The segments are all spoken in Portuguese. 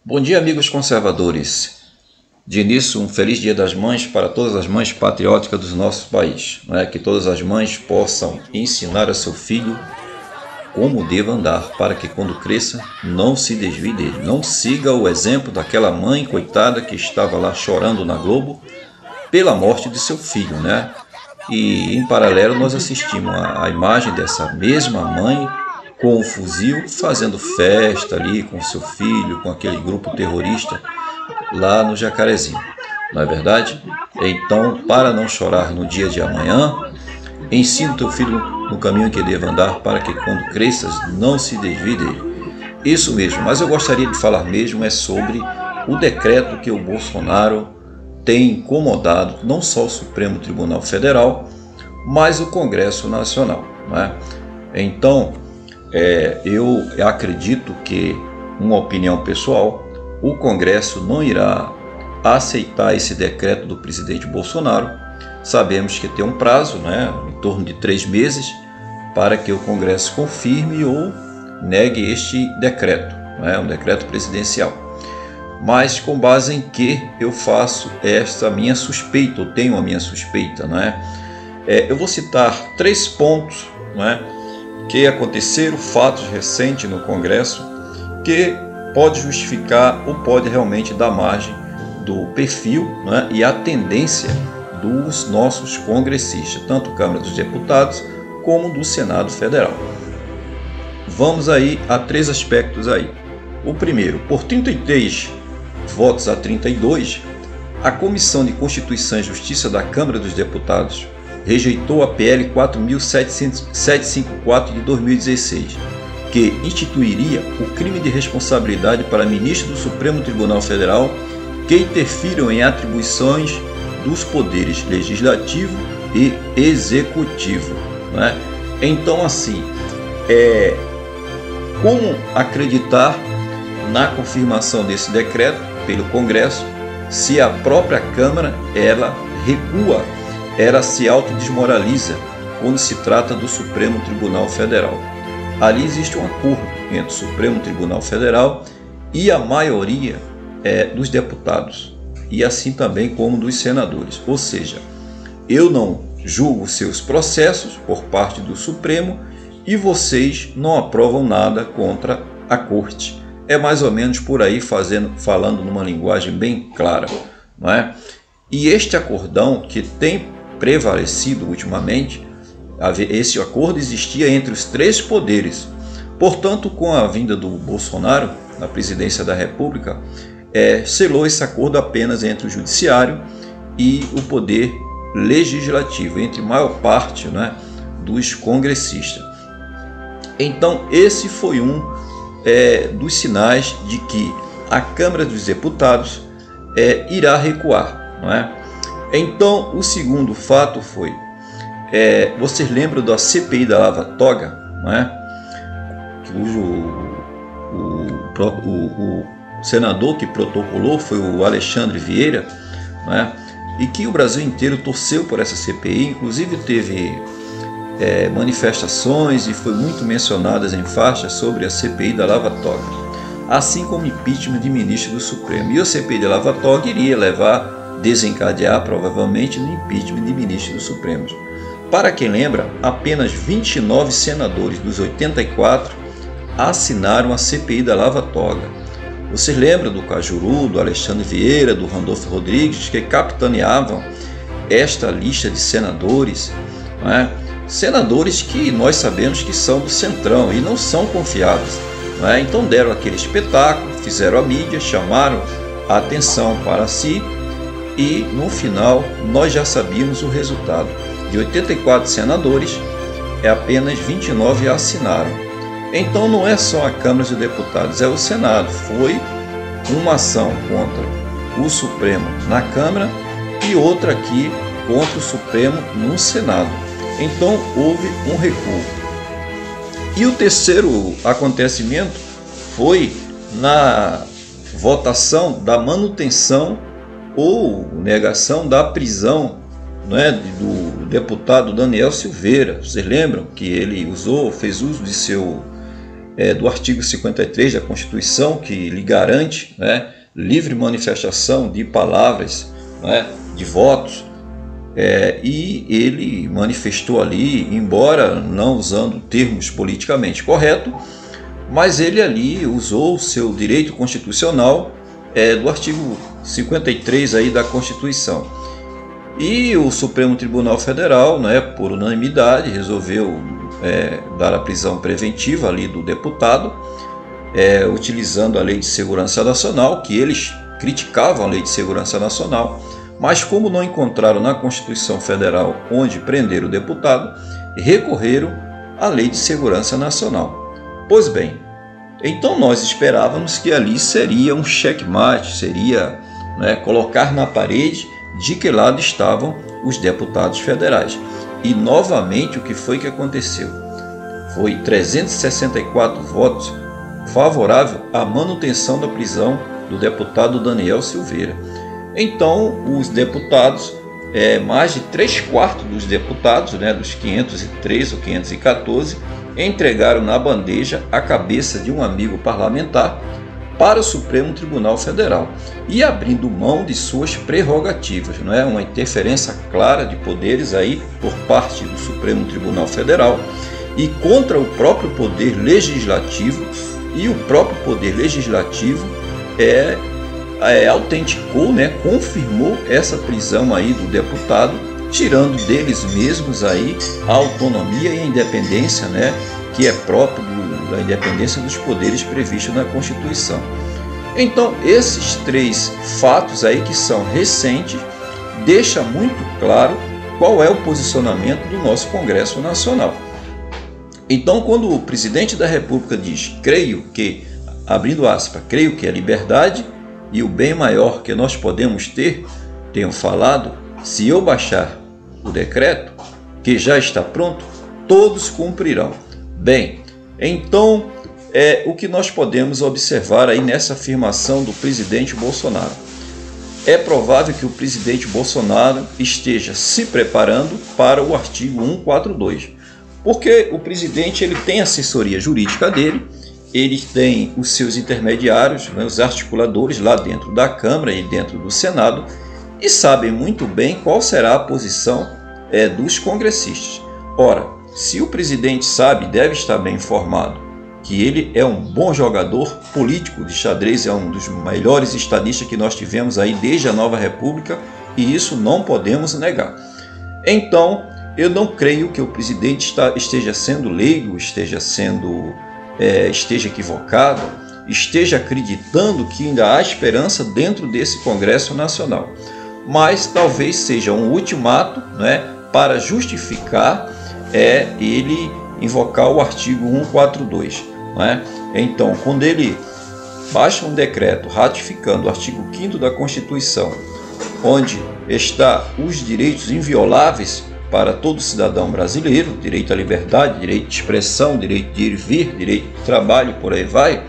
Bom dia, amigos conservadores. De início, um feliz Dia das Mães para todas as mães patrióticas do nosso país. Que todas as mães possam ensinar a seu filho como deva andar, para que quando cresça não se desvie dele. Não siga o exemplo daquela mãe coitada que estava lá chorando na Globo pela morte de seu filho, E em paralelo nós assistimos a imagem dessa mesma mãe com o fuzil fazendo festa ali com seu filho, com aquele grupo terrorista lá no Jacarezinho, não é verdade? Então, para não chorar no dia de amanhã, ensina o teu filho no caminho que deve andar, para que quando cresças não se desvie dele. Isso mesmo, mas eu gostaria de falar mesmo sobre o decreto que o Bolsonaro tem incomodado não só o Supremo Tribunal Federal, mas o Congresso Nacional, Então, eu acredito que, uma opinião pessoal, o Congresso não irá aceitar esse decreto do presidente Bolsonaro. Sabemos que tem um prazo, em torno de 3 meses, para que o Congresso confirme ou negue este decreto, um decreto presidencial. Mas com base em que eu faço esta minha suspeita, eu tenho a minha suspeita, eu vou citar 3 pontos, que aconteceram, fatos recentes no Congresso, que pode justificar ou pode realmente dar margem do perfil e a tendência dos nossos congressistas, tanto Câmara dos Deputados como do Senado Federal. Vamos aí a 3 aspectos aí. O primeiro, por 33 votos a 32, a Comissão de Constituição e Justiça da Câmara dos Deputados rejeitou a PL 4.754 de 2016, que instituiria o crime de responsabilidade para ministros do Supremo Tribunal Federal que interfiram em atribuições dos poderes legislativo e executivo. Então, assim, como acreditar na confirmação desse decreto pelo Congresso se a própria Câmara ela recua, ela se autodesmoraliza quando se trata do Supremo Tribunal Federal? Ali existe um acordo entre o Supremo Tribunal Federal e a maioria dos deputados, e assim também como dos senadores. Ou seja, eu não julgo seus processos por parte do Supremo e vocês não aprovam nada contra a Corte. É mais ou menos por aí, falando numa linguagem bem clara, E este acordão que tem prevalecido ultimamente, esse acordo existia entre os 3 poderes. Portanto, com a vinda do Bolsonaro na presidência da República, selou esse acordo apenas entre o Judiciário e o Poder Legislativo, entre a maior parte dos congressistas. Então, esse foi um dos sinais de que a Câmara dos Deputados irá recuar. Então, o segundo fato foi, vocês lembram da CPI da Lava Toga, cujo o senador que protocolou foi o Alexandre Vieira, e que o Brasil inteiro torceu por essa CPI, inclusive teve manifestações e foi muito mencionadas em faixas sobre a CPI da Lava Toga, assim como impeachment de ministro do Supremo. E a CPI da Lava Toga iria desencadear provavelmente no impeachment de ministros do Supremo. Para quem lembra, apenas 29 senadores dos 84 assinaram a CPI da Lava Toga. Vocês lembram do Cajuru, do Alexandre Vieira, do Randolfo Rodrigues, que capitaneavam esta lista de senadores, Senadores que nós sabemos que são do Centrão e não são confiáveis, Então deram aquele espetáculo, fizeram a mídia, chamaram a atenção para si e no final nós já sabíamos o resultado. De 84 senadores, apenas 29 assinaram. Então não é só a Câmara dos Deputados, é o Senado. Foi uma ação contra o Supremo na Câmara e outra aqui contra o Supremo no Senado. Então houve um recuo. E o terceiro acontecimento foi na votação da manutenção ou negação da prisão do deputado Daniel Silveira. Vocês lembram que ele fez uso de seu do artigo 53 da Constituição, que lhe garante, né, livre manifestação de palavras, né, de votos, e ele manifestou ali, embora não usando termos politicamente corretos, mas ele ali usou o seu direito constitucional do artigo 53 aí da Constituição. E o Supremo Tribunal Federal, né, por unanimidade, resolveu dar a prisão preventiva ali do deputado, utilizando a Lei de Segurança Nacional, que eles criticavam a Lei de Segurança Nacional, mas como não encontraram na Constituição Federal onde prender o deputado, recorreram à Lei de Segurança Nacional. Pois bem, então nós esperávamos que ali seria um checkmate, seria, né, colocar na parede de que lado estavam os deputados federais. E novamente o que foi que aconteceu? Foi 364 votos favoráveis à manutenção da prisão do deputado Daniel Silveira. Então os deputados, mais de 3/4 dos deputados, né, dos 503 ou 514, entregaram na bandeja a cabeça de um amigo parlamentar para o Supremo Tribunal Federal e abrindo mão de suas prerrogativas, não é? Uma interferência clara de poderes aí por parte do Supremo Tribunal Federal e contra o próprio poder legislativo, e o próprio poder legislativo autenticou, né, confirmou essa prisão aí do deputado, tirando deles mesmos aí a autonomia e a independência, né, que é próprio da independência dos poderes previstos na Constituição. Então, esses 3 fatos aí, que são recentes, deixam muito claro qual é o posicionamento do nosso Congresso Nacional. Então, quando o presidente da República diz, creio que, abrindo aspas, creio que a liberdade e o bem maior que nós podemos ter, tenho falado, se eu baixar o decreto, que já está pronto, todos cumprirão. Bem, então o que nós podemos observar aí nessa afirmação do presidente Bolsonaro? É provável que o presidente Bolsonaro esteja se preparando para o artigo 142, porque o presidente ele tem a assessoria jurídica dele, ele tem os seus intermediários, né, os articuladores lá dentro da Câmara e dentro do Senado, e sabem muito bem qual será a posição dos congressistas. Ora, se o presidente sabe, deve estar bem informado, que ele é um bom jogador político de xadrez, é um dos melhores estadistas que nós tivemos aí desde a Nova República, e isso não podemos negar. Então, eu não creio que o presidente esteja sendo leigo, esteja equivocado, esteja acreditando que ainda há esperança dentro desse Congresso Nacional. Mas talvez seja um ultimato, né, para justificar ele invocar o artigo 142. Né? Então, quando ele baixa um decreto ratificando o artigo 5º da Constituição, onde está os direitos invioláveis para todo cidadão brasileiro, direito à liberdade, direito de expressão, direito de ir e vir, direito de trabalho, por aí vai,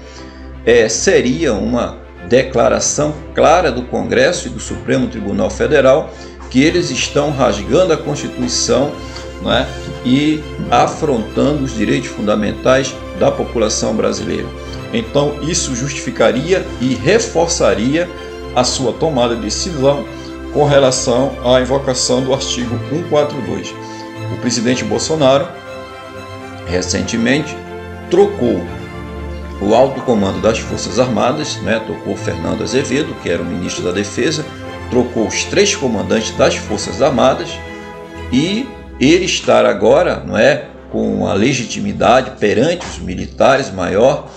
seria uma declaração clara do Congresso e do Supremo Tribunal Federal que eles estão rasgando a Constituição, né, e afrontando os direitos fundamentais da população brasileira. Então isso justificaria e reforçaria a sua tomada de decisão com relação à invocação do artigo 142. O presidente Bolsonaro recentemente trocou o alto comando das Forças Armadas, né, trocou Fernando Azevedo, que era o ministro da Defesa, trocou os 3 comandantes das Forças Armadas, e ele estar agora, não é, com a legitimidade perante os militares maior,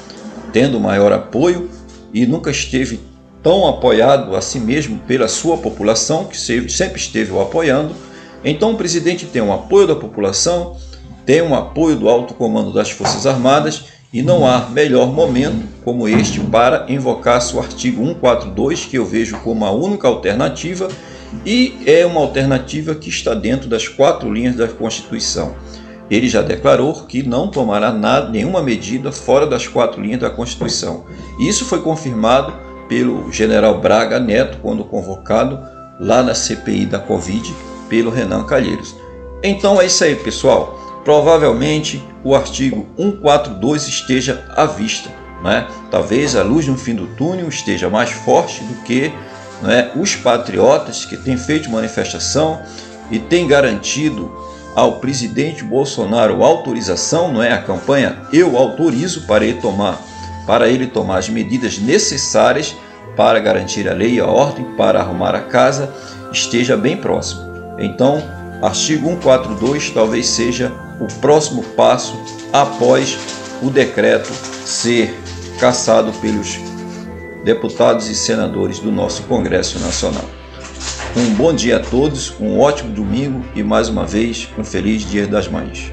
tendo maior apoio, e nunca esteve tão apoiado a si mesmo pela sua população, que sempre esteve o apoiando. Então o presidente tem um apoio da população, tem um apoio do alto comando das Forças Armadas, e não há melhor momento como este para invocar seu artigo 142, que eu vejo como a única alternativa, e é uma alternativa que está dentro das 4 linhas da Constituição. Ele já declarou que não tomará nenhuma medida fora das 4 linhas da Constituição. Isso foi confirmado pelo general Braga Neto, quando convocado lá na CPI da Covid pelo Renan Calheiros. Então é isso aí, pessoal. provavelmente o artigo 142 esteja à vista, né? Talvez a luz no fim do túnel esteja mais forte do que, né, os patriotas que têm feito manifestação e têm garantido ao presidente Bolsonaro autorização, não é, a campanha Eu Autorizo, para ele tomar as medidas necessárias para garantir a lei e a ordem, para arrumar a casa, esteja bem próximo. Então, artigo 142 talvez seja o próximo passo após o decreto ser cassado pelos deputados e senadores do nosso Congresso Nacional. Um bom dia a todos, um ótimo domingo e mais uma vez um feliz Dia das Mães.